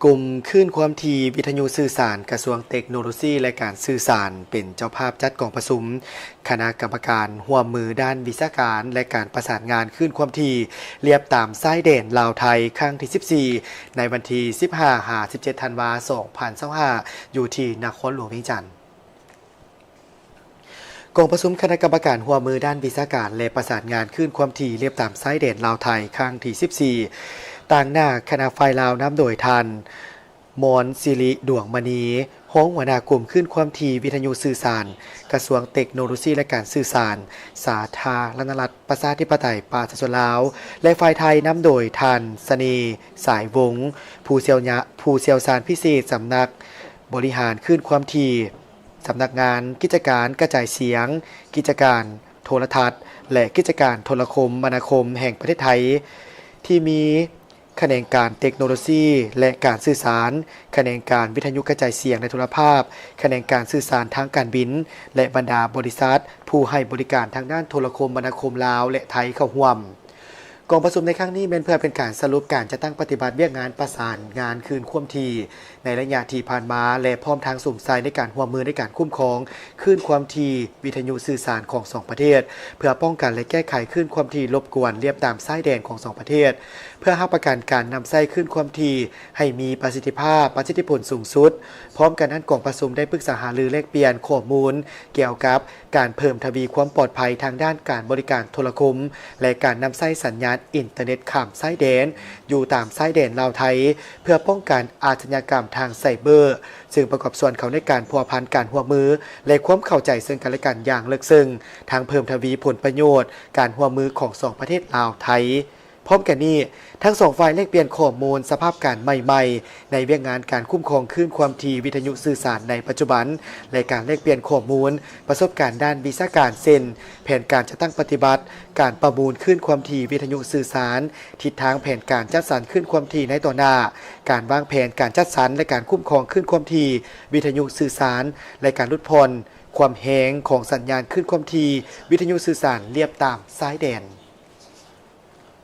กลุ่มคลื่นความถี่วิทยุสื่อสารกระทรวงเทคโนโลยีและการสื่อสารเป็นเจ้าภาพจัดกองประชุมคณะกรรมการร่วมมือด้านวิชาการและการประสานงานคลื่นความถี่เรียบตามสายแดนลาวไทยครั้งที่ 14ในวันที่15-17 ธันวาคม 2025อยู่ที่นครหลวงเวียงจันทน์กองประชุมคณะกรรมการร่วมมือด้านวิชาการและประสานงานคลื่นความถี่เรียบตามสายแดนลาวไทยครั้งที่ 14ต่างหน้าคณะฝ่ายลาวนำโดยทันมอนศิริดวงมณีห้องหัวหน้ากลุ่มขึ้นความถี่วิทยุสื่อสารกระทรวงเทคโนโลยีและการสื่อสารสาธารณรัฐประชาธิปไตยประชาชนลาวและฝ่ายไทยนำโดยทันสนีสายวงผู้เชี่ยวชาญพิเศษสำนักบริหารขึ้นความถี่สำนักงานกิจการกระจายเสียงกิจการโทรทัศน์และกิจการโทรคมนาคมแห่งประเทศไทยที่มีแขนงการเทคโนโลยีและการสื่อสารแขนงการวิทยุกระจายเสียงในโทรภาพแขนงการสื่อสารทางการบินและบรรดาบริษัทผู้ให้บริการทางด้านโทรคมนาคมลาวและไทยเข้าร่วมกองประชุมในครั้งนี้เป็นเพื่อเป็นการสรุปการจะตั้งปฏิบัติเวียกงานประสานงานคืนความถี่ในระยะที่ผ่านมาและพร้อมทางสุ่มใส่ในการร่วมมือในการคุ้มครองคลื่นความถี่วิทยุสื่อสารของสองประเทศเพื่อป้องกันและแก้ไขคลื่นความถี่รบกวนเรียบตามสายแดนของสองประเทศเพื่อให้ประกันการนำใช้คลื่นความถี่ให้มีประสิทธิภาพประสิทธิผลสูงสุดพร้อมกันนั้นกองประชุมได้ปรึกษาหารือแลกเปลี่ยนข้อมูลเกี่ยวกับการเพิ่มทวีความปลอดภัยทางด้านการบริการโทรคมและการนำใช้สัญญาณอินเทอร์เน็ตข้ามสายแดนอยู่ตามสายแดนลาวไทยเพื่อป้องกันอาชญากรรมทางไซเบอร์ซึ่งประกอบส่วนเขาในการพัวพันการร่วมมือและความเข้าใจซึ่งกันและกันอย่างลึกซึ้งทางเพิ่มทวีผลประโยชน์การร่วมมือของสองประเทศลาวไทยพร้อมกันนี้ทั้งสองฝ่ายแลกเปลี่ยนข้อมูลสภาพการใหม่ๆในเวียกงานการคุ้มครองคลื่นความถี่วิทยุสื่อสารในปัจจุบันและการแลกเปลี่ยนข้อมูลประสบการณ์ด้านวิชาการเช่นแผนการจะตั้งปฏิบัติการประมูลคลื่นความถี่วิทยุสื่อสารทิศทางแผนการจัดสรรคลื่นความถี่ในต่อหน้าการวางแผนการจัดสรรและการคุ้มครองคลื่นความถี่วิทยุสื่อสารและการลดผ่อนความแห้งของสัญญาณคลื่นความถี่วิทยุสื่อสารเรียบตามสายแดน